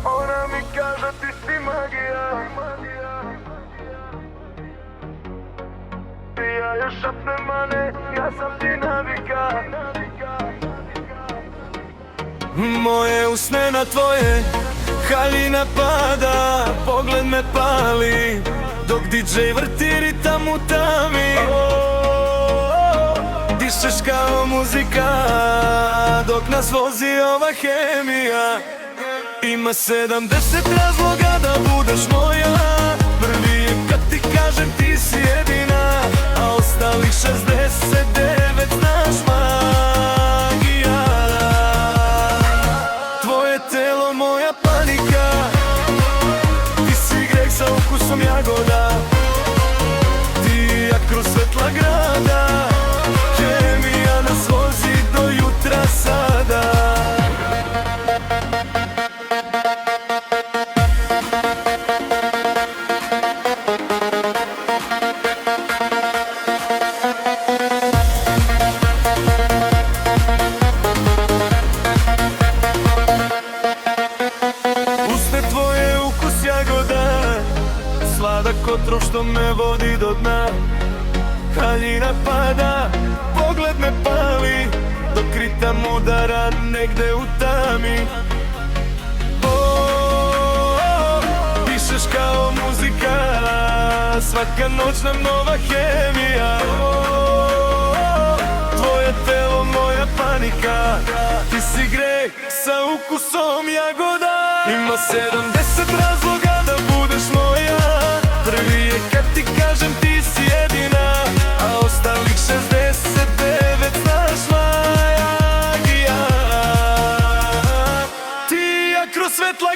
Ona mi kaže ti si magija. Ti ja još šapnem, a ne, ja sam ti navika. Moje usne na tvoje, haljina pada, pogled me pali, dok DJ vrti ritam u tami. Dišeš kao muzika, dok nas vozi ova hemija. Ima 70 razloga da budeš moja. Prvi je kad ti kažem ti si jedina, a ostalih 69 znaš magija. Tvoje telo moja panika, ti si greh sa ukusom jagoda. Ti i ja kroz svetla grada, hemija nas vozi do jutra sada. Tvoje ukus jagoda, sladak otrov što me vodi do dna. Haljina pada, pogled me pali, dok ritam udara negde u tami. Pišeš kao muzika, svaka noć nam nova hemija. Tvoje telo moja panika, ti si greh sa ukusom jagoda. Ima 70 razloga da budeš moja. Prvi je kad ti kažem ti si jedina, a ostalih 69 znaš magija. Ti i ja kroz svetla